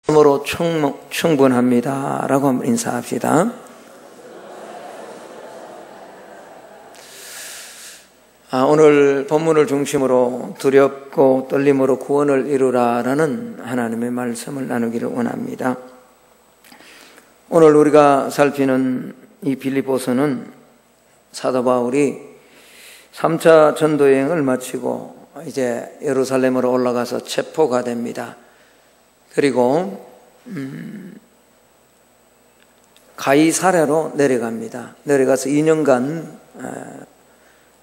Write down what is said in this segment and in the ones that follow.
으로 충분합니다 라고 한번 인사합시다. 오늘 본문을 중심으로 두렵고 떨림으로 구원을 이루라라는 하나님의 말씀을 나누기를 원합니다. 오늘 우리가 살피는 이 빌립보서는 사도 바울이 3차 전도여행을 마치고 이제 예루살렘으로 올라가서 체포가 됩니다. 그리고 가이사랴로 내려갑니다. 내려가서 2년간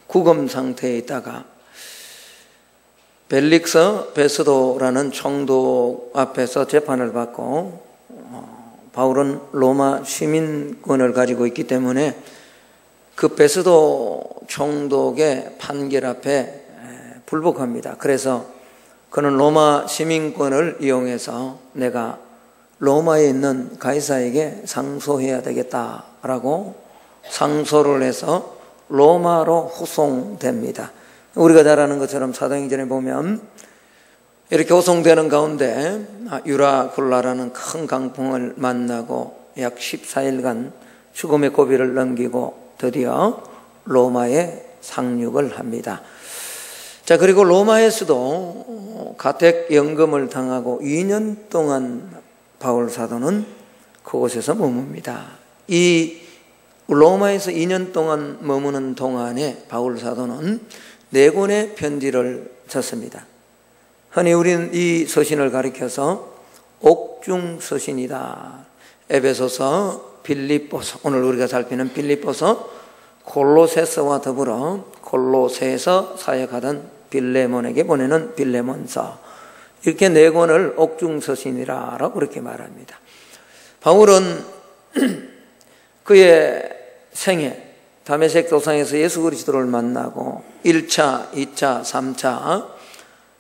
구금 상태에 있다가 벨릭스 베스도라는 총독 앞에서 재판을 받고 바울은 로마 시민권을 가지고 있기 때문에 그 베스도 총독의 판결 앞에 불복합니다. 그래서 그는 로마 시민권을 이용해서 내가 로마에 있는 가이사에게 상소해야 되겠다라고 상소를 해서 로마로 후송됩니다. 우리가 잘 아는 것처럼 사도행전에 보면 이렇게 후송되는 가운데 유라굴라라는 큰 강풍을 만나고 약 14일간 죽음의 고비를 넘기고 드디어 로마에 상륙을 합니다. 자, 그리고 로마에서도 가택연금을 당하고 2년 동안 바울 사도는 그곳에서 머뭅니다. 이 로마에서 2년 동안 머무는 동안에 바울 사도는 4권의 편지를 썼습니다. 흔히 우리는 이 서신을 가리켜서 옥중 서신이다. 에베소서, 빌립보서, 오늘 우리가 살피는 빌립보서, 골로새서와 더불어 골로새에서 사역하던 빌레몬에게 보내는 빌레몬서, 이렇게 4권을 옥중서신이라고 그렇게 말합니다. 바울은 그의 생애 다메섹 도상에서 예수 그리스도를 만나고 1차, 2차, 3차,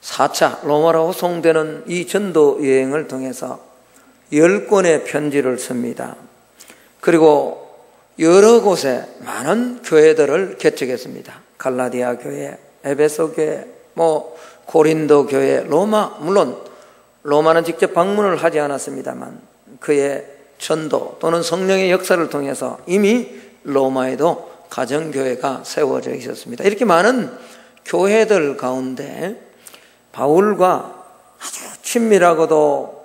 4차 로마로 후송되는 이 전도 여행을 통해서 10권의 편지를 씁니다. 그리고 여러 곳에 많은 교회들을 개척했습니다. 갈라디아 교회, 에베소 교회, 고린도 교회, 로마, 물론 로마는 직접 방문을 하지 않았습니다만 그의 전도 또는 성령의 역사를 통해서 이미 로마에도 가정교회가 세워져 있었습니다. 이렇게 많은 교회들 가운데 바울과 아주 친밀하고도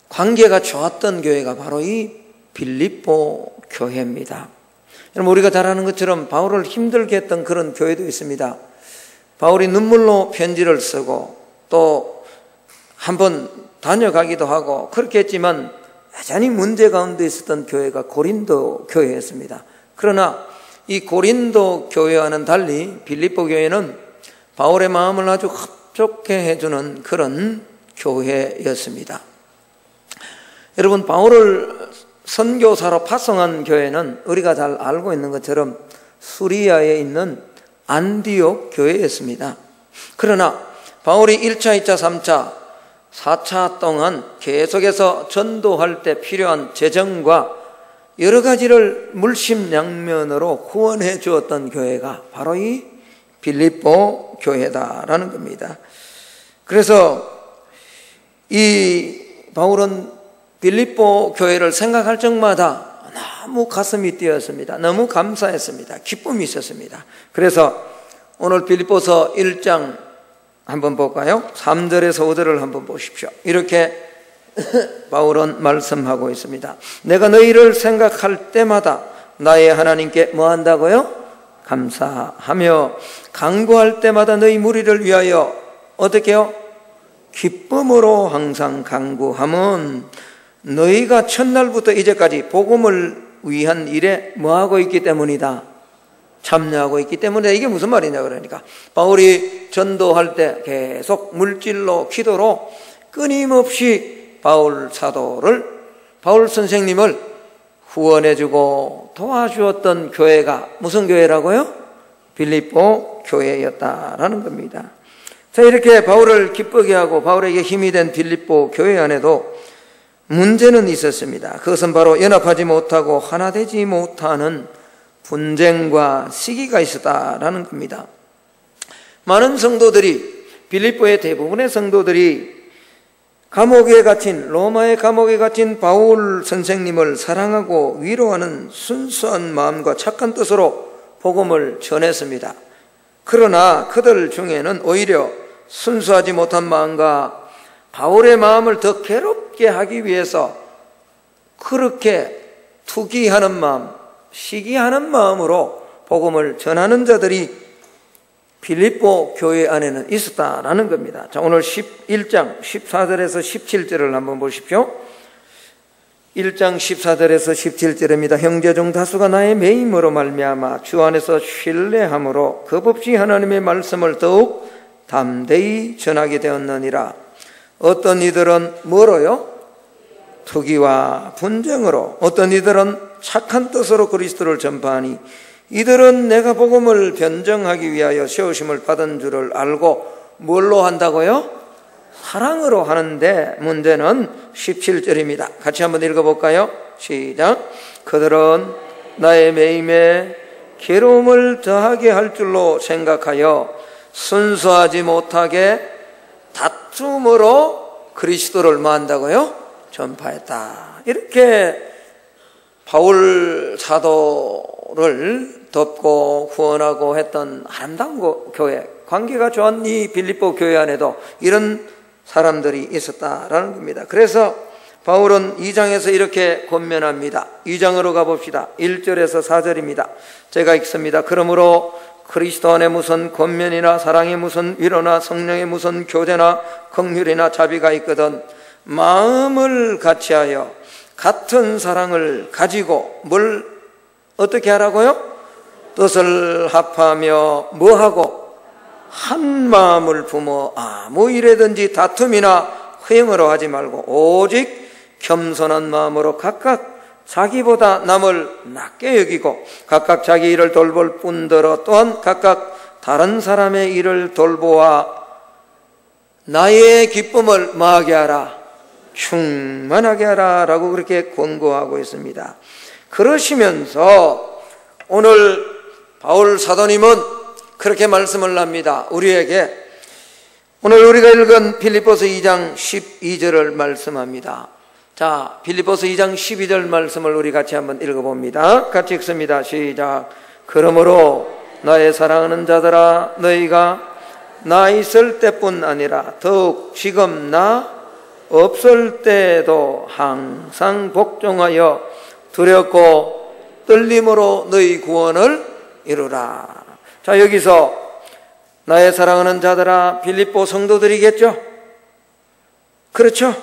관계가 좋았던 교회가 바로 이 빌립보 교회입니다. 여러분, 우리가 잘 아는 것처럼 바울을 힘들게 했던 그런 교회도 있습니다. 바울이 눈물로 편지를 쓰고 또 한번 다녀가기도 하고 그렇게 했지만 여전히 문제 가운데 있었던 교회가 고린도 교회였습니다. 그러나 이 고린도 교회와는 달리 빌립보 교회는 바울의 마음을 아주 흡족해 해주는 그런 교회였습니다. 여러분, 바울을 선교사로 파송한 교회는 우리가 잘 알고 있는 것처럼 수리아에 있는 안디옥 교회였습니다. 그러나 바울이 1차, 2차, 3차, 4차 동안 계속해서 전도할 때 필요한 재정과 여러 가지를 물심양면으로 후원해 주었던 교회가 바로 이 빌립보 교회다라는 겁니다. 그래서 이 바울은 빌립보 교회를 생각할 적마다 너무 가슴이 뛰었습니다. 너무 감사했습니다. 기쁨이 있었습니다. 그래서 오늘 빌립보서 1장 한번 볼까요? 3절에서 5절을 한번 보십시오. 이렇게 바울은 말씀하고 있습니다. 내가 너희를 생각할 때마다 나의 하나님께 뭐 한다고요? 감사하며 간구할 때마다 너희 무리를 위하여 어떻게요? 기쁨으로 항상 간구함은 너희가 첫날부터 이제까지 복음을 위한 일에 뭐하고 있기 때문이다. 참여하고 있기 때문에. 이게 무슨 말이냐 그러니까 바울이 전도할 때 계속 물질로 기도로 끊임없이 바울 사도를, 바울 선생님을 후원해주고 도와주었던 교회가 무슨 교회라고요? 빌립보 교회였다라는 겁니다. 자, 이렇게 바울을 기쁘게 하고 바울에게 힘이 된 빌립보 교회 안에도 문제는 있었습니다. 그것은 바로 연합하지 못하고 하나 되지 못하는 분쟁과 시기가 있었다라는 겁니다. 많은 성도들이, 빌립보의 대부분의 성도들이 감옥에 갇힌, 로마의 감옥에 갇힌 바울 선생님을 사랑하고 위로하는 순수한 마음과 착한 뜻으로 복음을 전했습니다. 그러나 그들 중에는 오히려 순수하지 못한 마음과 바울의 마음을 더 괴롭게 하기 위해서 그렇게 투기하는 마음, 시기하는 마음으로 복음을 전하는 자들이 빌립보 교회 안에는 있었다라는 겁니다. 자, 오늘 11장 14절에서 17절을 한번 보십시오. 1장 14절에서 17절입니다. 형제 중 다수가 나의 매임으로 말미암아 주 안에서 신뢰함으로 겁없이 하나님의 말씀을 더욱 담대히 전하게 되었느니라. 어떤 이들은 뭐로요? 투기와 분쟁으로, 어떤 이들은 착한 뜻으로 그리스도를 전파하니 이들은 내가 복음을 변정하기 위하여 세우심을 받은 줄을 알고 뭘로 한다고요? 사랑으로 하는데 문제는 17절입니다. 같이 한번 읽어볼까요? 시작. 그들은 나의 매임에 괴로움을 더하게 할 줄로 생각하여 순수하지 못하게 다툼으로 그리스도를 뭐 한다고요? 전파했다. 이렇게 바울 사도를 돕고 후원하고 했던 아름다운 교회, 관계가 좋은 이 빌립보 교회 안에도 이런 사람들이 있었다라는 겁니다. 그래서 바울은 2장에서 이렇게 권면합니다. 2장으로 가봅시다. 1절에서 4절입니다. 제가 읽습니다. 그러므로 그리스도 안에 무슨 권면이나 사랑에 무슨 위로나 성령에 무슨 교제나 긍휼이나 자비가 있거든 마음을 같이하여 같은 사랑을 가지고 뭘 어떻게 하라고요? 뜻을 합하며 뭐하고? 한 마음을 품어 아무 일에든지 다툼이나 허영으로 하지 말고 오직 겸손한 마음으로 각각 자기보다 남을 낮게 여기고 각각 자기 일을 돌볼 뿐더러 또한 각각 다른 사람의 일을 돌보아 나의 기쁨을 뭐하게 하라? 충만하게 하라 라고 그렇게 권고하고 있습니다. 그러시면서 오늘 바울 사도님은 그렇게 말씀을 합니다. 우리에게 오늘 우리가 읽은 빌립보서 2장 12절을 말씀합니다. 자, 빌립보서 2장 12절 말씀을 우리 같이 한번 읽어봅니다. 같이 읽습니다. 시작. 그러므로 나의 사랑하는 자들아 너희가 나 있을 때뿐 아니라 더욱 지금 나 없을 때에도 항상 복종하여 두렵고 떨림으로 너희 구원을 이루라. 자, 여기서 나의 사랑하는 자들아 빌립보 성도들이겠죠? 그렇죠?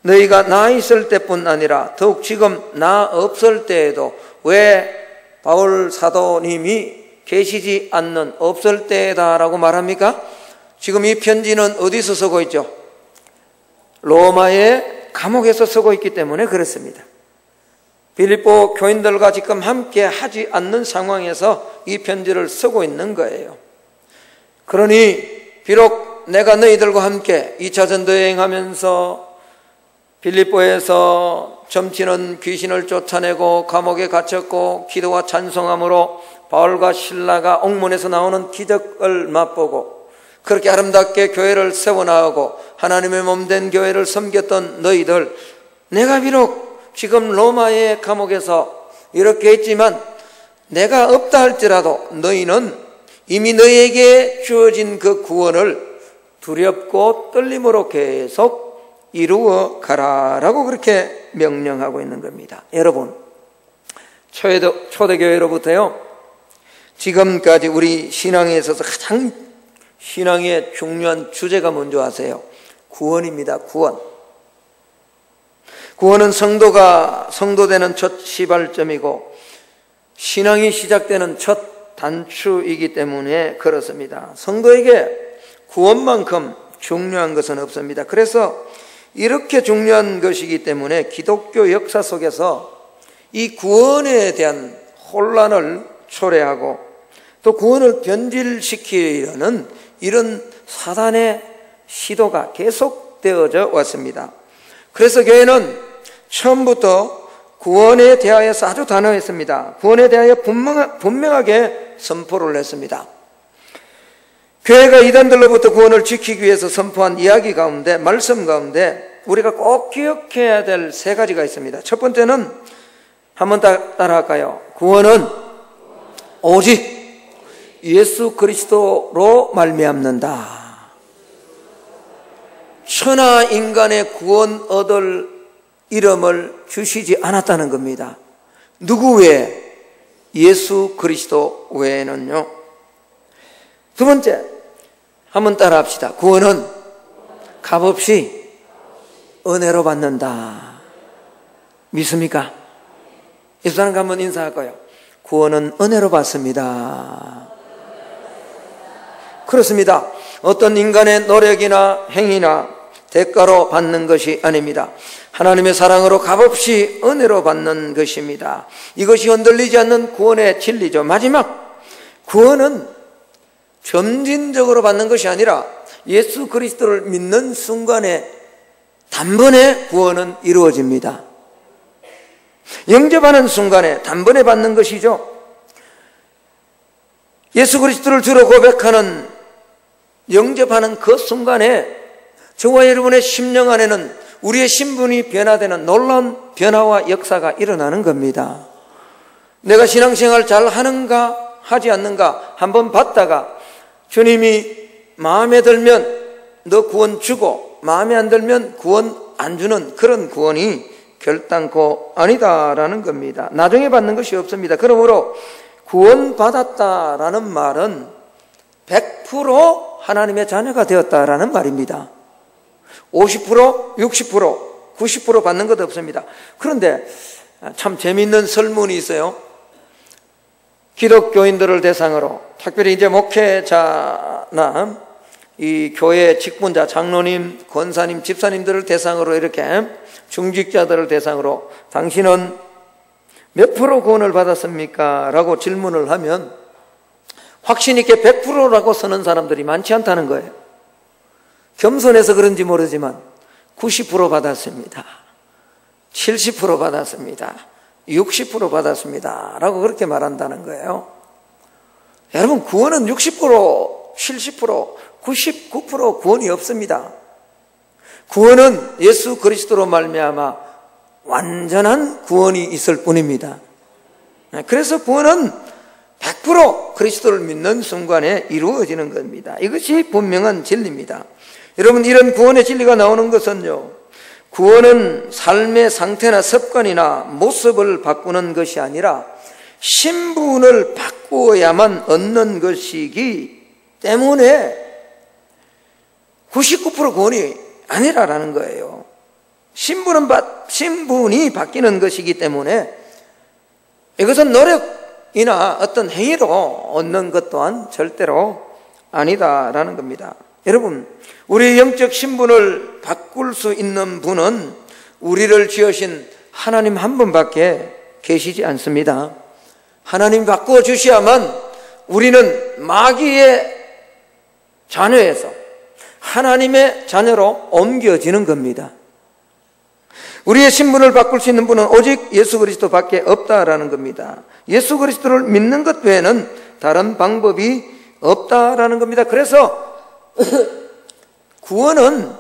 너희가 나 있을 때뿐 아니라 더욱 지금 나 없을 때에도, 왜 바울 사도님이 계시지 않는 없을 때다라고 말합니까? 지금 이 편지는 어디서 쓰고 있죠? 로마의 감옥에서 쓰고 있기 때문에 그렇습니다. 빌립보 교인들과 지금 함께 하지 않는 상황에서 이 편지를 쓰고 있는 거예요. 그러니 비록 내가 너희들과 함께 2차 전도 여행하면서 빌립보에서 점치는 귀신을 쫓아내고 감옥에 갇혔고 기도와 찬송함으로 바울과 실라가 옥문에서 나오는 기적을 맛보고 그렇게 아름답게 교회를 세워나가고 하나님의 몸된 교회를 섬겼던 너희들, 내가 비록 지금 로마의 감옥에서 이렇게 했지만 내가 없다 할지라도 너희는 이미 너희에게 주어진 그 구원을 두렵고 떨림으로 계속 이루어 가라라고 그렇게 명령하고 있는 겁니다. 여러분, 초대교회로부터요 지금까지 우리 신앙에 있어서 가장 신앙의 중요한 주제가 뭔지 아세요? 구원입니다. 구원은 성도되는 첫 시발점이고 신앙이 시작되는 첫 단추이기 때문에 그렇습니다. 성도에게 구원만큼 중요한 것은 없습니다. 그래서 이렇게 중요한 것이기 때문에 기독교 역사 속에서 이 구원에 대한 혼란을 초래하고 또 구원을 변질시키려는 이런 사단의 시도가 계속되어져 왔습니다. 그래서 교회는 처음부터 구원에 대하여서 아주 단호했습니다. 구원에 대하여 분명하게 선포를 했습니다. 교회가 이단들로부터 구원을 지키기 위해서 선포한 이야기 가운데, 말씀 가운데 우리가 꼭 기억해야 될 세 가지가 있습니다. 첫 번째는 한번 따라할까요? 구원은 오직 예수 그리스도로 말미암는다. 천하 인간의 구원 얻을 이름을 주시지 않았다는 겁니다. 누구 외에? 예수 그리스도 외에는요. 두 번째, 한번 따라합시다. 구원은 값없이 은혜로 받는다. 믿습니까? 이 사람과 한번 인사할까요? 구원은 은혜로 받습니다. 그렇습니다. 어떤 인간의 노력이나 행위나 대가로 받는 것이 아닙니다. 하나님의 사랑으로 값없이 은혜로 받는 것입니다. 이것이 흔들리지 않는 구원의 진리죠. 마지막, 구원은 점진적으로 받는 것이 아니라 예수 그리스도를 믿는 순간에 단번에 구원은 이루어집니다. 영접하는 순간에 단번에 받는 것이죠. 예수 그리스도를 주로 고백하는, 영접하는 그 순간에 저와 여러분의 심령 안에는 우리의 신분이 변화되는 놀라운 변화와 역사가 일어나는 겁니다. 내가 신앙생활 잘 하는가 하지 않는가 한번 봤다가 주님이 마음에 들면 너 구원 주고 마음에 안 들면 구원 안 주는 그런 구원이 결단코 아니다라는 겁니다. 나중에 받는 것이 없습니다. 그러므로 구원받았다라는 말은 100% 하나님의 자녀가 되었다라는 말입니다. 50%, 60%, 90% 받는 것 없습니다. 그런데 참 재미있는 설문이 있어요. 기독교인들을 대상으로, 특별히 이제 목회자나 이 교회 직분자, 장로님, 권사님, 집사님들을 대상으로 이렇게 중직자들을 대상으로 당신은 몇 프로 구원을 받았습니까? 라고 질문을 하면 확신 있게 100%라고 쓰는 사람들이 많지 않다는 거예요. 겸손해서 그런지 모르지만 90% 받았습니다. 70% 받았습니다. 60% 받았습니다. 라고 그렇게 말한다는 거예요. 여러분, 구원은 60%, 70%, 99% 구원이 없습니다. 구원은 예수 그리스도로 말미암아 완전한 구원이 있을 뿐입니다. 그래서 구원은 100% 그리스도를 믿는 순간에 이루어지는 겁니다. 이것이 분명한 진리입니다. 여러분, 이런 구원의 진리가 나오는 것은요, 구원은 삶의 상태나 습관이나 모습을 바꾸는 것이 아니라 신분을 바꾸어야만 얻는 것이기 때문에 99% 구원이 아니라라는 거예요. 신분이 바뀌는 것이기 때문에 이것은 노력이나 어떤 행위로 얻는 것 또한 절대로 아니다라는 겁니다. 여러분, 우리의 영적 신분을 바꿀 수 있는 분은 우리를 지으신 하나님 한 분밖에 계시지 않습니다. 하나님 바꾸어 주셔야만 우리는 마귀의 자녀에서 하나님의 자녀로 옮겨지는 겁니다. 우리의 신분을 바꿀 수 있는 분은 오직 예수 그리스도밖에 없다라는 겁니다. 예수 그리스도를 믿는 것 외에는 다른 방법이 없다라는 겁니다. 그래서 구원은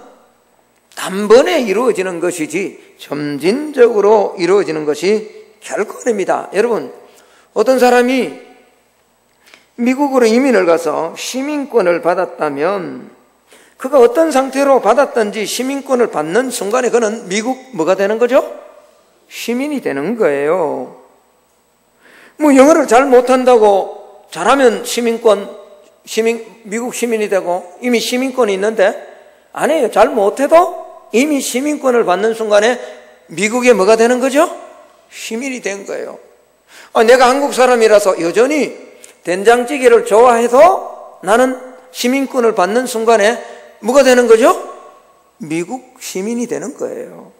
단번에 이루어지는 것이지 점진적으로 이루어지는 것이 결코 아닙니다. 여러분, 어떤 사람이 미국으로 이민을 가서 시민권을 받았다면 그가 어떤 상태로 받았든지 시민권을 받는 순간에 그는 미국 뭐가 되는 거죠? 시민이 되는 거예요. 뭐 영어를 잘 못한다고 잘하면 미국 시민이 되고 이미 시민권이 있는데 아니에요. 잘 못해도 이미 시민권을 받는 순간에 미국에 뭐가 되는 거죠? 시민이 된 거예요. 내가 한국 사람이라서 여전히 된장찌개를 좋아해도 나는 시민권을 받는 순간에 뭐가 되는 거죠? 미국 시민이 되는 거예요.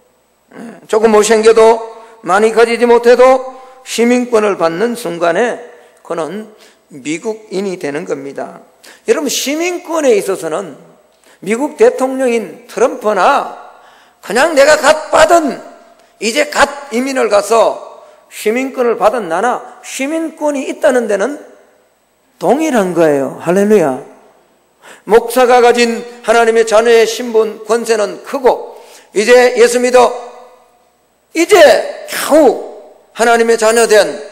조금 못생겨도 많이 가지지 못해도 시민권을 받는 순간에 그는 미국인이 되는 겁니다. 여러분, 시민권에 있어서는 미국 대통령인 트럼프나 그냥 내가 이제 갓 이민을 가서 시민권을 받은 나나 시민권이 있다는 데는 동일한 거예요. 할렐루야. 목사가 가진 하나님의 자녀의 신분, 권세는 크고, 이제 예수 믿어 이제 겨우 하나님의 자녀된,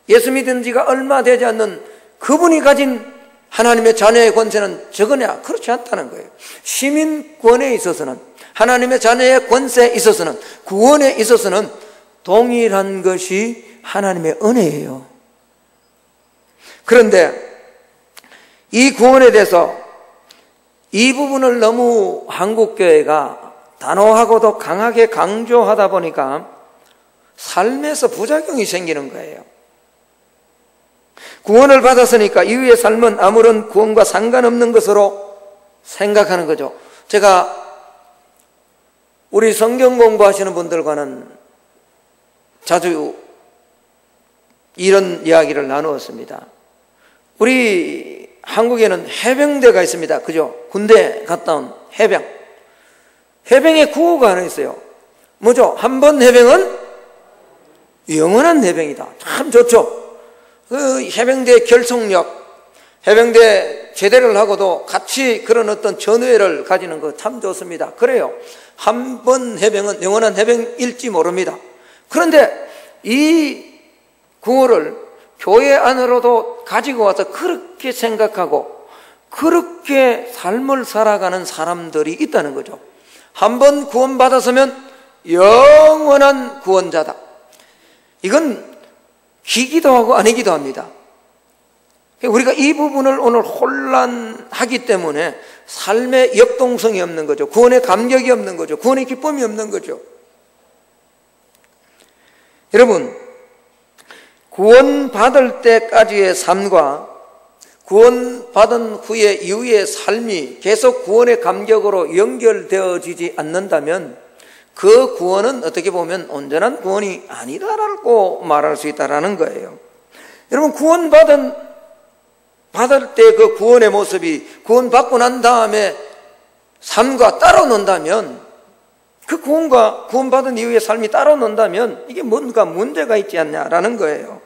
예수 믿은 지가 얼마 되지 않는 그분이 가진 하나님의 자녀의 권세는 적으냐? 그렇지 않다는 거예요. 시민권에 있어서는, 하나님의 자녀의 권세에 있어서는, 구원에 있어서는 동일한 것이 하나님의 은혜예요. 그런데 이 구원에 대해서 이 부분을 너무 한국교회가 단호하고도 강하게 강조하다 보니까 삶에서 부작용이 생기는 거예요. 구원을 받았으니까 이후의 삶은 아무런 구원과 상관없는 것으로 생각하는 거죠. 제가 우리 성경 공부하시는 분들과는 자주 이런 이야기를 나누었습니다. 우리 한국에는 해병대가 있습니다. 그죠? 군대 갔다 온 해병. 해병의 구호가 하나 있어요. 뭐죠? 한 번 해병은 영원한 해병이다. 참 좋죠? 그 해병대의 결속력, 해병대 제대를 하고도 같이 그런 어떤 전우회를 가지는 거 참 좋습니다. 그래요. 한 번 해병은 영원한 해병일지 모릅니다. 그런데 이 구호를 교회 안으로도 가지고 와서 그렇게 생각하고 그렇게 삶을 살아가는 사람들이 있다는 거죠. 한 번 구원받았으면 영원한 구원자다. 이건 기기도 하고 아니기도 합니다. 우리가 이 부분을 오늘 혼란하기 때문에 삶의 역동성이 없는 거죠. 구원의 감격이 없는 거죠. 구원의 기쁨이 없는 거죠. 여러분, 구원받을 때까지의 삶과 구원받은 후에 이후의 삶이 계속 구원의 감격으로 연결되어지지 않는다면 그 구원은 어떻게 보면 온전한 구원이 아니다라고 말할 수 있다는 거예요. 여러분, 받을 때 그 구원의 모습이 구원받고 난 다음에 삶과 따로 논다면, 그 구원과 구원받은 이후의 삶이 따로 논다면 이게 뭔가 문제가 있지 않냐라는 거예요.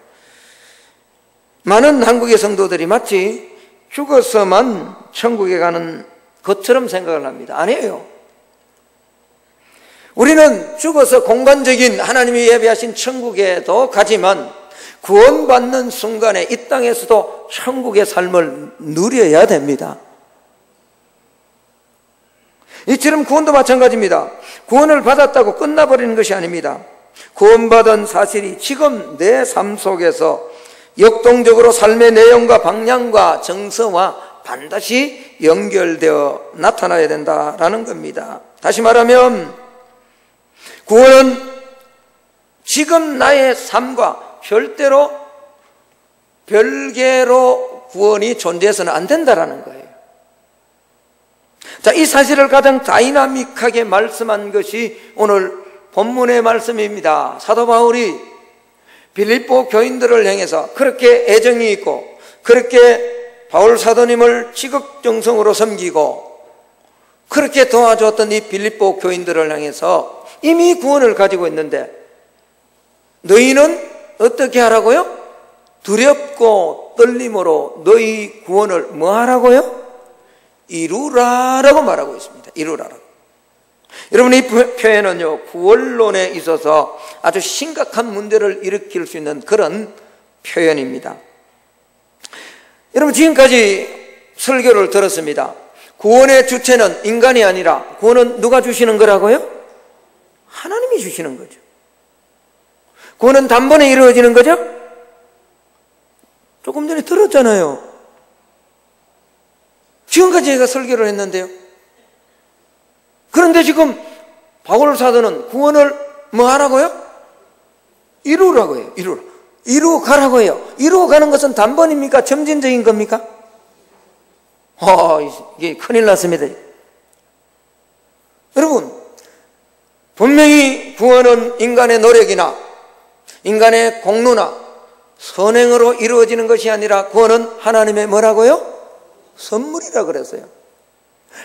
많은 한국의 성도들이 마치 죽어서만 천국에 가는 것처럼 생각을 합니다. 아니에요. 우리는 죽어서 공간적인 하나님이 예비하신 천국에도 가지만 구원받는 순간에 이 땅에서도 천국의 삶을 누려야 됩니다. 이처럼 구원도 마찬가지입니다. 구원을 받았다고 끝나버리는 것이 아닙니다. 구원받은 사실이 지금 내 삶 속에서 역동적으로 삶의 내용과 방향과 정서와 반드시 연결되어 나타나야 된다라는 겁니다. 다시 말하면 구원은 지금 나의 삶과 별개로 구원이 존재해서는 안 된다라는 거예요. 자, 이 사실을 가장 다이나믹하게 말씀한 것이 오늘 본문의 말씀입니다. 사도 바울이 빌립보 교인들을 향해서 그렇게 애정이 있고 그렇게 바울 사도님을 지극정성으로 섬기고 그렇게 도와주었던 이 빌립보 교인들을 향해서 이미 구원을 가지고 있는데 너희는 어떻게 하라고요? 두렵고 떨림으로 너희 구원을 뭐 하라고요? 이루라라고 말하고 있습니다. 이루라라고. 여러분, 이 표현은요, 구원론에 있어서 아주 심각한 문제를 일으킬 수 있는 그런 표현입니다. 여러분, 지금까지 설교를 들었습니다. 구원의 주체는 인간이 아니라 구원은 누가 주시는 거라고요? 하나님이 주시는 거죠. 구원은 단번에 이루어지는 거죠? 조금 전에 들었잖아요. 지금까지 제가 설교를 했는데요. 그런데 지금 바울 사도는 구원을 뭐 하라고요? 이루라고 해요. 이루어 가라고 해요. 이루어 가는 것은 단번입니까? 점진적인 겁니까? 이게 큰일 났습니다. 여러분, 분명히 구원은 인간의 노력이나 인간의 공로나 선행으로 이루어지는 것이 아니라 구원은 하나님의 뭐라고요? 선물이라 그랬어요.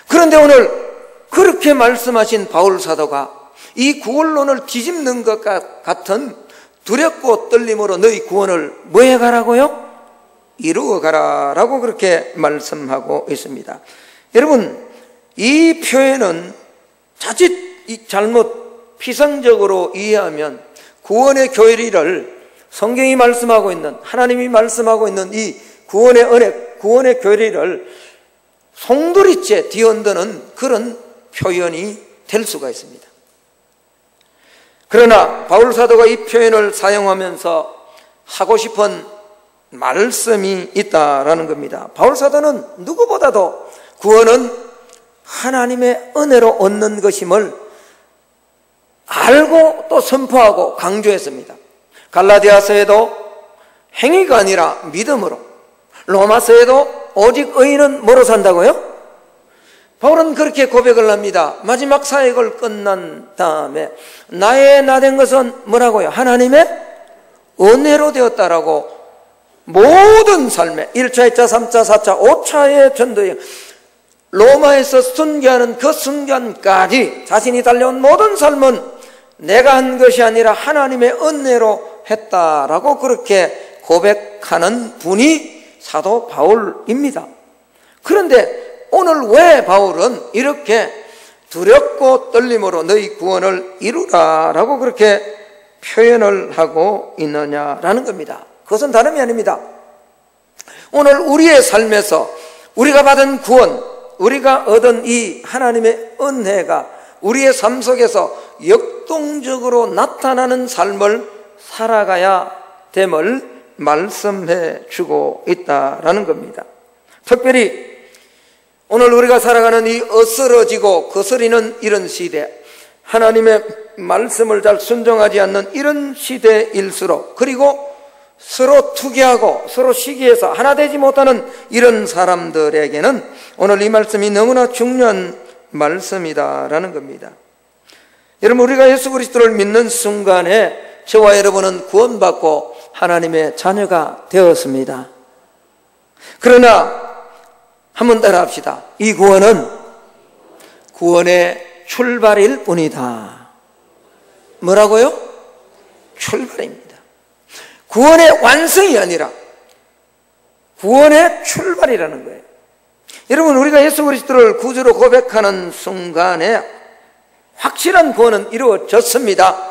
그런데 오늘 그렇게 말씀하신 바울 사도가 이 구원론을 뒤집는 것 같은 두렵고 떨림으로 너희 구원을 뭐 해가라고요? 이루어가라 라고 그렇게 말씀하고 있습니다. 여러분, 이 표현은 자칫 잘못 피상적으로 이해하면 구원의 교리를 성경이 말씀하고 있는, 하나님이 말씀하고 있는 이 구원의 은혜, 구원의 교리를 송두리째 뒤흔드는 그런 표현이 될 수가 있습니다. 그러나 바울 사도가 이 표현을 사용하면서 하고 싶은 말씀이 있다라는 겁니다. 바울 사도는 누구보다도 구원은 하나님의 은혜로 얻는 것임을 알고 또 선포하고 강조했습니다. 갈라디아서에도 행위가 아니라 믿음으로, 로마서에도 오직 의인은 뭐로 산다고요? 바울은 그렇게 고백을 합니다. 마지막 사역을 끝난 다음에 나의 나된 것은 뭐라고요? 하나님의 은혜로 되었다라고 모든 삶에 1차, 2차, 3차, 4차, 5차의 전도에 로마에서 순교하는 그 순간까지 자신이 달려온 모든 삶은 내가 한 것이 아니라 하나님의 은혜로 했다라고 그렇게 고백하는 분이 사도 바울입니다. 그런데 오늘 왜 바울은 이렇게 두렵고 떨림으로 너희 구원을 이루라라고 그렇게 표현을 하고 있느냐라는 겁니다. 그것은 다름이 아닙니다. 오늘 우리의 삶에서 우리가 받은 구원, 우리가 얻은 이 하나님의 은혜가 우리의 삶 속에서 역동적으로 나타나는 삶을 살아가야 됨을 말씀해 주고 있다라는 겁니다. 특별히 오늘 우리가 살아가는 이 어스러지고 거스리는 이런 시대, 하나님의 말씀을 잘 순종하지 않는 이런 시대일수록, 그리고 서로 투기하고 서로 시기해서 하나 되지 못하는 이런 사람들에게는 오늘 이 말씀이 너무나 중요한 말씀이다라는 겁니다. 여러분, 우리가 예수 그리스도를 믿는 순간에 저와 여러분은 구원받고 하나님의 자녀가 되었습니다. 그러나 한번 따라합시다. 이 구원은 구원의 출발일 뿐이다. 뭐라고요? 출발입니다. 구원의 완성이 아니라 구원의 출발이라는 거예요. 여러분, 우리가 예수 그리스도를 구주로 고백하는 순간에 확실한 구원은 이루어졌습니다.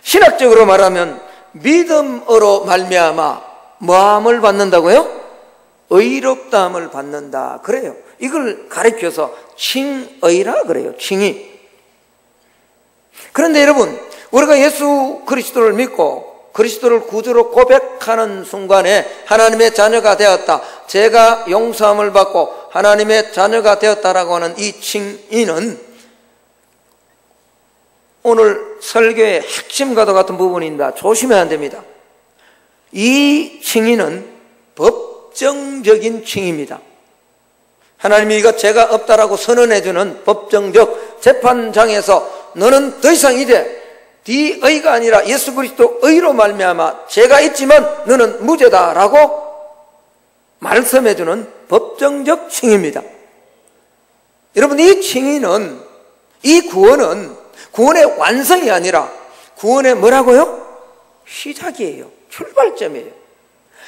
신학적으로 말하면 믿음으로 말미암아 뭐함을 받는다고요? 의롭다함을 받는다 그래요. 이걸 가리켜서 칭의라 그래요. 칭의. 그런데 여러분, 우리가 예수 그리스도를 믿고 그리스도를 구주로 고백하는 순간에 하나님의 자녀가 되었다, 제가 용서함을 받고 하나님의 자녀가 되었다라고 하는 이 칭의는 오늘 설교의 핵심과도 같은 부분입니다. 조심해야 안 됩니다. 이 칭의는 법정적인 칭의입니다. 하나님이 이거 죄가 없다라고 선언해주는 법정적 재판장에서 너는 더 이상 이제 네 의가 아니라 예수 그리스도 의로 말미암아 죄가 있지만 너는 무죄다라고 말씀해주는 법정적 칭의입니다. 여러분, 이 칭의는, 이 구원은 구원의 완성이 아니라 구원의 뭐라고요? 시작이에요. 출발점이에요.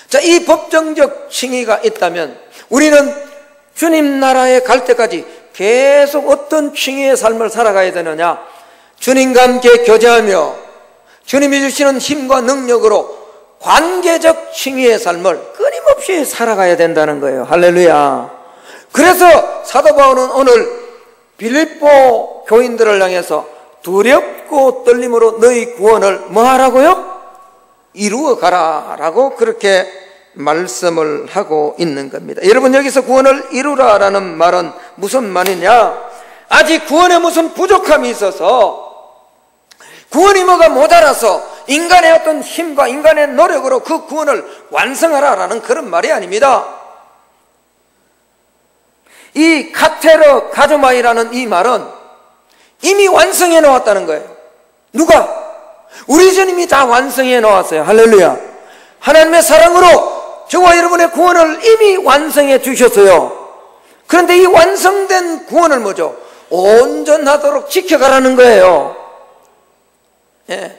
자, 이 법정적 칭의가 있다면 우리는 주님 나라에 갈 때까지 계속 어떤 칭의의 삶을 살아가야 되느냐? 주님과 함께 교제하며 주님이 주시는 힘과 능력으로 관계적 칭의의 삶을 끊임없이 살아가야 된다는 거예요. 할렐루야. 그래서 사도 바울은 오늘 빌립보 교인들을 향해서 두렵고 떨림으로 너희 구원을 뭐 하라고요? 이루어 가라 라고 그렇게 말씀을 하고 있는 겁니다. 여러분, 여기서 구원을 이루라라는 말은 무슨 말이냐? 아직 구원에 무슨 부족함이 있어서, 구원이 뭐가 모자라서 인간의 어떤 힘과 인간의 노력으로 그 구원을 완성하라라는 그런 말이 아닙니다. 이 카테르 가조마이라는 이 말은 이미 완성해 놓았다는 거예요. 누가? 우리 주님이 다 완성해 놓았어요. 할렐루야. 하나님의 사랑으로 저와 여러분의 구원을 이미 완성해 주셨어요. 그런데 이 완성된 구원을 뭐죠? 온전하도록 지켜가라는 거예요. 예.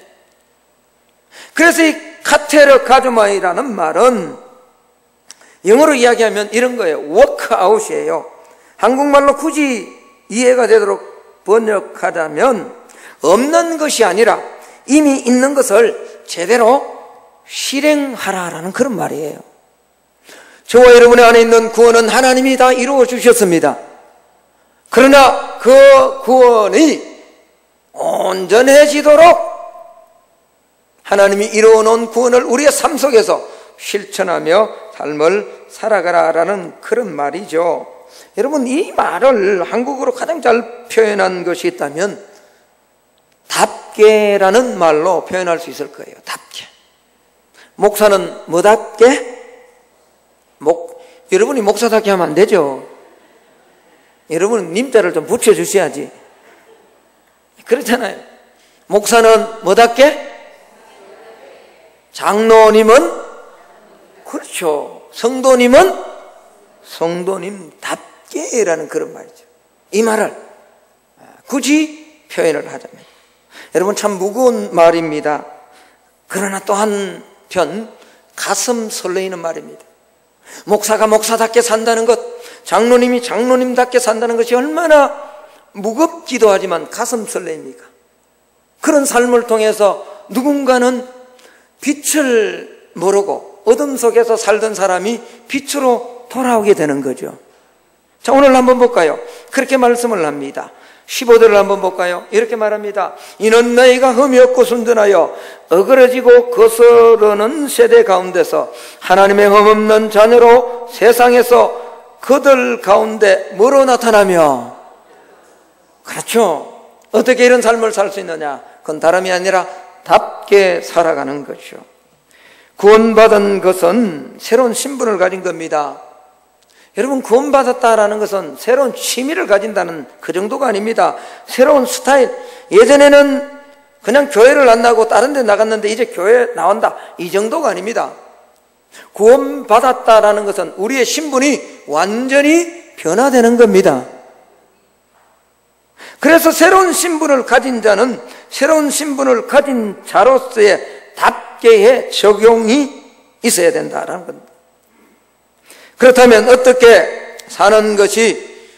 그래서 이 카테르 가주마이라는 말은 영어로 이야기하면 이런 거예요. 워크아웃이에요. 한국말로 굳이 이해가 되도록 번역하자면 없는 것이 아니라 이미 있는 것을 제대로 실행하라라는 그런 말이에요. 저와 여러분의 안에 있는 구원은 하나님이 다 이루어 주셨습니다. 그러나 그 구원이 온전해지도록 하나님이 이루어 놓은 구원을 우리의 삶 속에서 실천하며 삶을 살아가라라는 그런 말이죠. 여러분, 이 말을 한국어로 가장 잘 표현한 것이 있다면 답게라는 말로 표현할 수 있을 거예요. 답게. 목사는 뭐답게? 여러분이 목사답게 하면 안 되죠. 여러분은 님자를 좀 붙여주셔야지. 그렇잖아요. 목사는 뭐답게? 장로님은? 그렇죠. 성도님은? 성도님답게라는 그런 말이죠. 이 말을 굳이 표현을 하자면 여러분, 참 무거운 말입니다. 그러나 또 한편 가슴 설레이는 말입니다. 목사가 목사답게 산다는 것, 장로님이 장로님답게 산다는 것이 얼마나 무겁기도 하지만 가슴 설레입니까? 그런 삶을 통해서 누군가는 빛을 모르고 어둠 속에서 살던 사람이 빛으로 돌아오게 되는 거죠. 자, 오늘 한번 볼까요? 그렇게 말씀을 합니다. 15절을 한번 볼까요? 이렇게 말합니다. 이는 너희가 흠이 없고 순전하여 어그러지고 거스르는 세대 가운데서 하나님의 흠 없는 자녀로 세상에서 그들 가운데 뭐로 나타나며, 그렇죠. 어떻게 이런 삶을 살 수 있느냐? 그건 다름이 아니라 답게 살아가는 것이죠. 구원받은 것은 새로운 신분을 가진 겁니다. 여러분, 구원받았다라는 것은 새로운 취미를 가진다는 그 정도가 아닙니다. 새로운 스타일. 예전에는 그냥 교회를 안 나가고 다른 데 나갔는데 이제 교회 나온다, 이 정도가 아닙니다. 구원받았다라는 것은 우리의 신분이 완전히 변화되는 겁니다. 그래서 새로운 신분을 가진 자는 새로운 신분을 가진 자로서의 답게의 적용이 있어야 된다라는 겁니다. 그렇다면 어떻게 사는 것이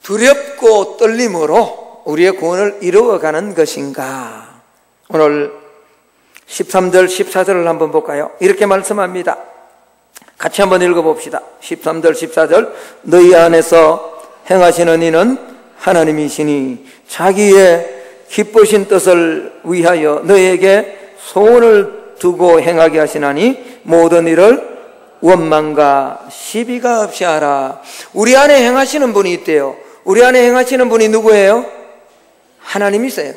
두렵고 떨림으로 우리의 구원을 이루어가는 것인가? 오늘 13절, 14절을 한번 볼까요? 이렇게 말씀합니다. 같이 한번 읽어봅시다. 13절, 14절. 너희 안에서 행하시는 이는 하나님이시니 자기의 기쁘신 뜻을 위하여 너희에게 소원을 두고 행하게 하시나니 모든 일을 원망과 시비가 없이 하라. 우리 안에 행하시는 분이 있대요. 우리 안에 행하시는 분이 누구예요? 하나님이세요.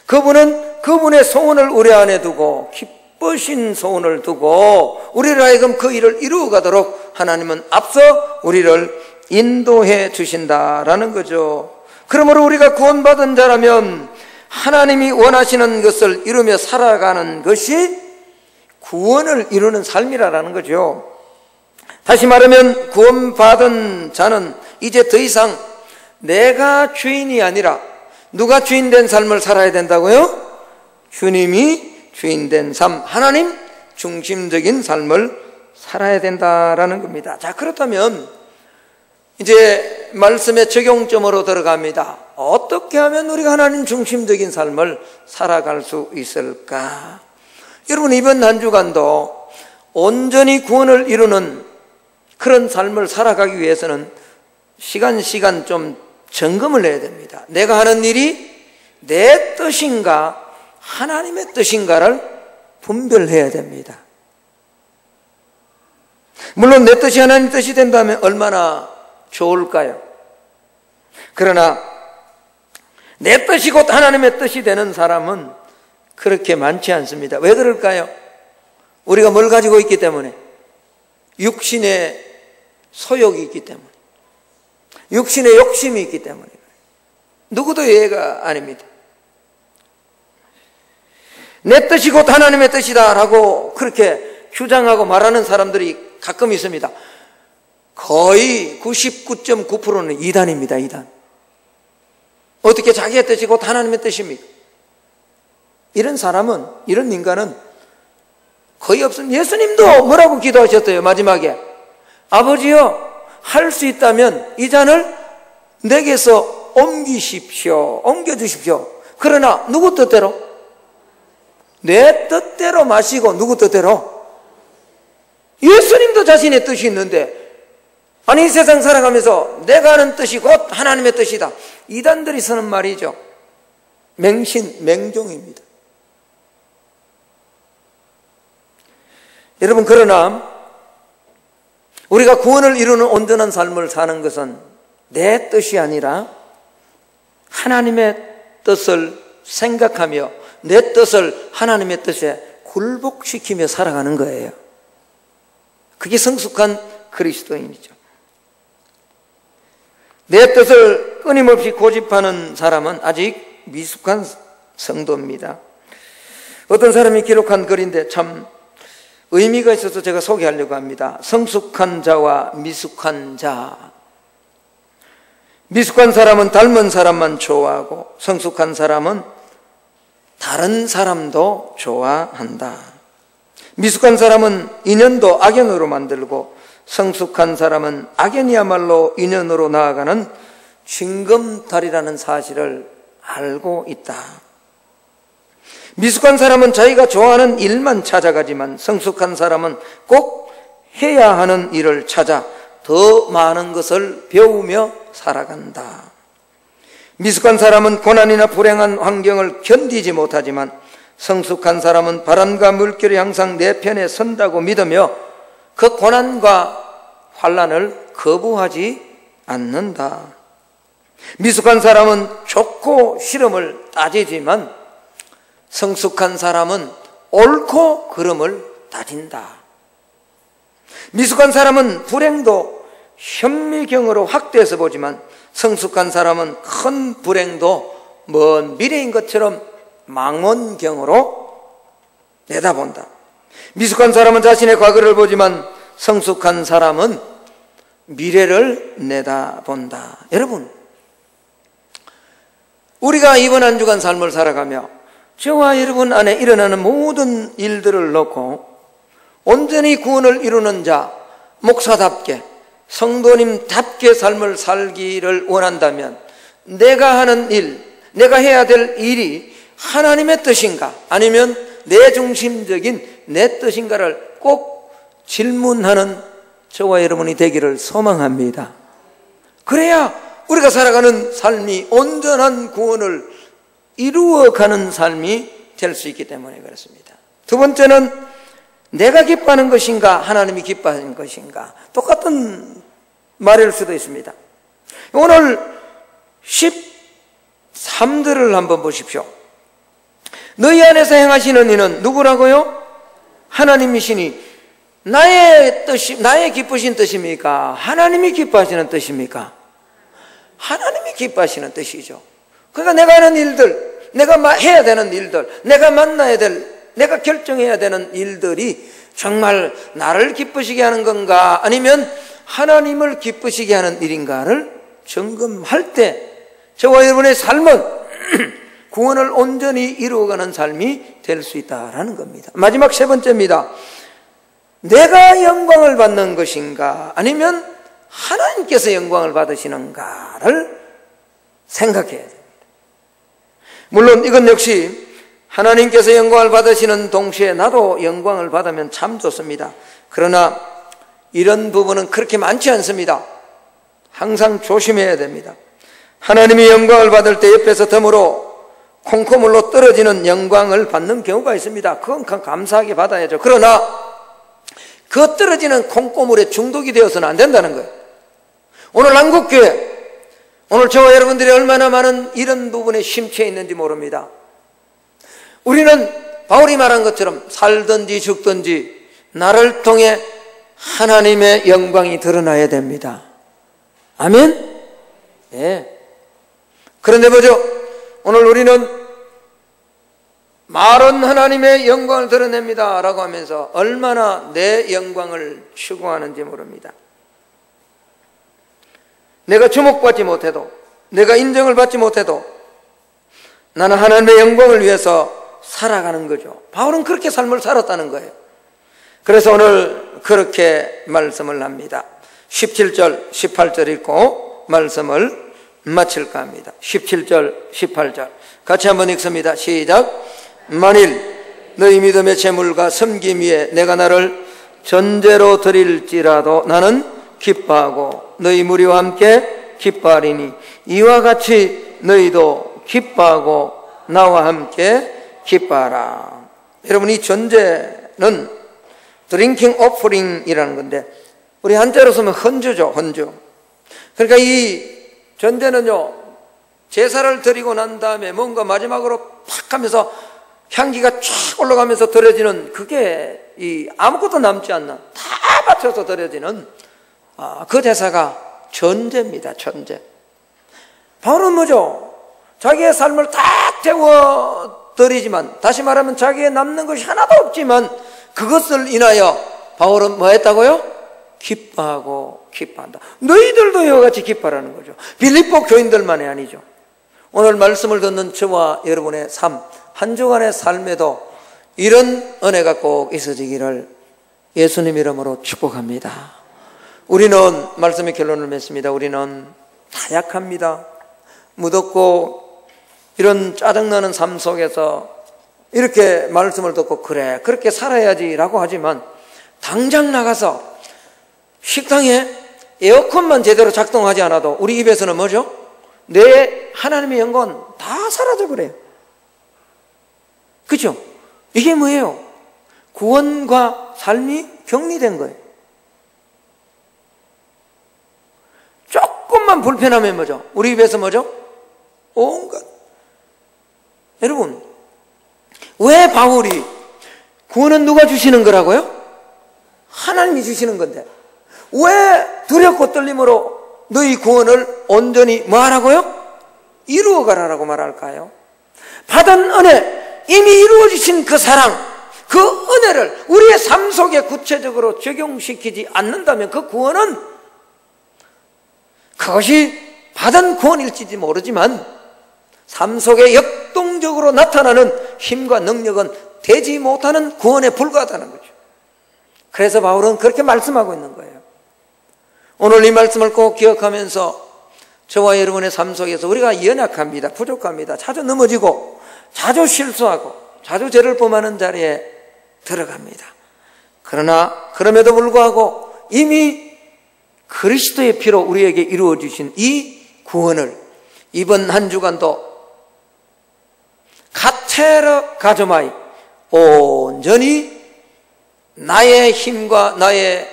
그분은 그분의 소원을 우리 안에 두고 기쁘신 소원을 두고 우리를 하여금 그 일을 이루어가도록 하나님은 앞서 우리를 인도해 주신다라는 거죠. 그러므로 우리가 구원받은 자라면 하나님이 원하시는 것을 이루며 살아가는 것이 구원을 이루는 삶이라는 거죠. 다시 말하면 구원받은 자는 이제 더 이상 내가 주인이 아니라 누가 주인된 삶을 살아야 된다고요? 주님이 주인된 삶, 하나님 중심적인 삶을 살아야 된다라는 겁니다. 자, 그렇다면 이제 말씀의 적용점으로 들어갑니다. 어떻게 하면 우리가 하나님 중심적인 삶을 살아갈 수 있을까? 여러분, 이번 한 주간도 온전히 구원을 이루는 그런 삶을 살아가기 위해서는 시간 좀 점검을 해야 됩니다. 내가 하는 일이 내 뜻인가 하나님의 뜻인가를 분별해야 됩니다. 물론 내 뜻이 하나님 뜻이 된다면 얼마나 좋을까요? 그러나 내 뜻이 곧 하나님의 뜻이 되는 사람은 그렇게 많지 않습니다. 왜 그럴까요? 우리가 뭘 가지고 있기 때문에? 육신의 소욕이 있기 때문에, 육신의 욕심이 있기 때문에. 누구도 예외가 아닙니다. 내 뜻이 곧 하나님의 뜻이다라고 그렇게 주장하고 말하는 사람들이 가끔 있습니다. 거의 99.9%는 이단입니다. 이단. 어떻게 자기의 뜻이 곧 하나님의 뜻입니까? 이런 사람은, 이런 인간은 거의 없습니다. 예수님도 뭐라고 기도하셨어요? 마지막에 아버지여, 할 수 있다면 이 잔을 내게서 옮겨주십시오. 그러나 누구 뜻대로? 내 뜻대로 마시고 누구 뜻대로? 예수님도 자신의 뜻이 있는데, 아니 이 세상 살아가면서 내가 하는 뜻이 곧 하나님의 뜻이다, 이단들이 쓰는 말이죠. 맹종입니다. 여러분, 그러나 우리가 구원을 이루는 온전한 삶을 사는 것은 내 뜻이 아니라 하나님의 뜻을 생각하며 내 뜻을 하나님의 뜻에 굴복시키며 살아가는 거예요. 그게 성숙한 그리스도인이죠. 내 뜻을 끊임없이 고집하는 사람은 아직 미숙한 성도입니다. 어떤 사람이 기록한 글인데 참 의미가 있어서 제가 소개하려고 합니다. 성숙한 자와 미숙한 자. 미숙한 사람은 닮은 사람만 좋아하고 성숙한 사람은 다른 사람도 좋아한다. 미숙한 사람은 인연도 악연으로 만들고 성숙한 사람은 악연이야말로 인연으로 나아가는 징검다리라는 사실을 알고 있다. 미숙한 사람은 자기가 좋아하는 일만 찾아가지만 성숙한 사람은 꼭 해야 하는 일을 찾아 더 많은 것을 배우며 살아간다. 미숙한 사람은 고난이나 불행한 환경을 견디지 못하지만 성숙한 사람은 바람과 물결이 항상 내 편에 선다고 믿으며 그 고난과 환난을 거부하지 않는다. 미숙한 사람은 좋고 싫음을 따지지만 성숙한 사람은 옳고 그름을 따진다. 미숙한 사람은 불행도 현미경으로 확대해서 보지만 성숙한 사람은 큰 불행도 먼 미래인 것처럼 망원경으로 내다본다. 미숙한 사람은 자신의 과거를 보지만 성숙한 사람은 미래를 내다본다. 여러분, 우리가 이번 한 주간 삶을 살아가며 저와 여러분 안에 일어나는 모든 일들을 놓고 온전히 구원을 이루는 자, 목사답게 성도님답게 삶을 살기를 원한다면 내가 하는 일, 내가 해야 될 일이 하나님의 뜻인가 아니면 내 중심적인 내 뜻인가를 꼭 질문하는 저와 여러분이 되기를 소망합니다. 그래야 우리가 살아가는 삶이 온전한 구원을 이루어가는 삶이 될 수 있기 때문에 그렇습니다. 두 번째는 내가 기뻐하는 것인가 하나님이 기뻐하는 것인가, 똑같은 말일 수도 있습니다. 오늘 13절을 한번 보십시오. 너희 안에서 행하시는 이는 누구라고요? 하나님이시니 나의 뜻이, 나의 기쁘신 뜻입니까? 하나님이 기뻐하시는 뜻입니까? 하나님이 기뻐하시는 뜻이죠. 그러니까 내가 하는 일들, 내가 해야 되는 일들, 내가 만나야 될, 내가 결정해야 되는 일들이 정말 나를 기쁘시게 하는 건가 아니면 하나님을 기쁘시게 하는 일인가를 점검할 때 저와 여러분의 삶은 구원을 온전히 이루어가는 삶이 될 수 있다라는 겁니다. 마지막 세 번째입니다. 내가 영광을 받는 것인가 아니면 하나님께서 영광을 받으시는가를 생각해야 됩니다. 물론 이건 역시 하나님께서 영광을 받으시는 동시에 나도 영광을 받으면 참 좋습니다. 그러나 이런 부분은 그렇게 많지 않습니다. 항상 조심해야 됩니다. 하나님이 영광을 받을 때 옆에서 덤으로 콩고물로 떨어지는 영광을 받는 경우가 있습니다. 그건 감사하게 받아야죠. 그러나 그 떨어지는 콩고물에 중독이 되어서는 안 된다는 거예요. 오늘 한국교회, 오늘 저와 여러분들이 얼마나 많은 이런 부분에 심취해 있는지 모릅니다. 우리는 바울이 말한 것처럼 살든지 죽든지 나를 통해 하나님의 영광이 드러나야 됩니다. 아멘? 예. 그런데 보죠. 오늘 우리는 말은 하나님의 영광을 드러냅니다 라고 하면서 얼마나 내 영광을 추구하는지 모릅니다. 내가 주목받지 못해도, 내가 인정을 받지 못해도 나는 하나님의 영광을 위해서 살아가는 거죠. 바울은 그렇게 삶을 살았다는 거예요. 그래서 오늘 그렇게 말씀을 합니다. 17절, 18절 읽고 말씀을 마칠까 합니다. 17절, 18절 같이 한번 읽습니다. 시작. 만일 너희 믿음의 재물과 섬김 위에 내가 나를 전제로 드릴지라도 나는 기뻐하고 너희 무리와 함께 기뻐하리니 이와 같이 너희도 기뻐하고 나와 함께 기뻐하라. 여러분, 이 전제는 드링킹 오퍼링이라는 건데 우리 한자로 쓰면 헌주죠. 헌주. 그러니까 이 전제는요, 제사를 드리고 난 다음에 뭔가 마지막으로 팍 하면서 향기가 쫙 올라가면서 드려지는, 그게 이 아무것도 남지 않는, 다 바쳐서 드려지는 그 제사가 전제입니다. 전제. 바울은 뭐죠? 자기의 삶을 다 태워 드리지만, 다시 말하면 자기의 남는 것이 하나도 없지만 그것을 인하여 바울은 뭐 했다고요? 기뻐하고 기뻐한다. 너희들도 이와 같이 기뻐하라는 거죠. 빌립보 교인들만이 아니죠. 오늘 말씀을 듣는 저와 여러분의 삶, 한 주간의 삶에도 이런 은혜가 꼭 있어지기를 예수님 이름으로 축복합니다. 우리는, 말씀의 결론을 맺습니다. 우리는 다 약합니다. 무덥고 이런 짜증나는 삶 속에서 이렇게 말씀을 듣고 그래, 그렇게 살아야지 라고 하지만 당장 나가서 식당에 에어컨만 제대로 작동하지 않아도 우리 입에서는 뭐죠? 내 하나님의 영광 다 사라져 버려요. 그죠? 이게 뭐예요? 구원과 삶이 격리된 거예요. 조금만 불편하면 뭐죠? 우리 입에서 뭐죠? 온갖. 여러분, 왜 바울이, 구원은 누가 주시는 거라고요? 하나님이 주시는 건데 왜 두렵고 떨림으로 너희 구원을 온전히 뭐 하라고요? 이루어가라라고 말할까요? 받은 은혜, 이미 이루어지신 그 사랑, 그 은혜를 우리의 삶 속에 구체적으로 적용시키지 않는다면 그 구원은, 그것이 받은 구원일지도 모르지만 삶 속에 역동적으로 나타나는 힘과 능력은 되지 못하는 구원에 불과하다는 거죠. 그래서 바울은 그렇게 말씀하고 있는 거예요. 오늘 이 말씀을 꼭 기억하면서 저와 여러분의 삶 속에서 우리가 연약합니다. 부족합니다. 자주 넘어지고 자주 실수하고 자주 죄를 범하는 자리에 들어갑니다. 그러나 그럼에도 불구하고 이미 그리스도의 피로 우리에게 이루어 주신 이 구원을 이번 한 주간도 카테르 가조마이, 온전히 나의 힘과 나의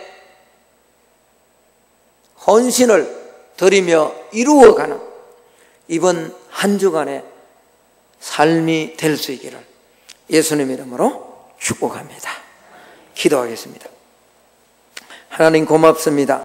헌신을 드리며 이루어가는 이번 한 주간의 삶이 될 수 있기를 예수님 이름으로 축복합니다. 기도하겠습니다. 하나님 고맙습니다.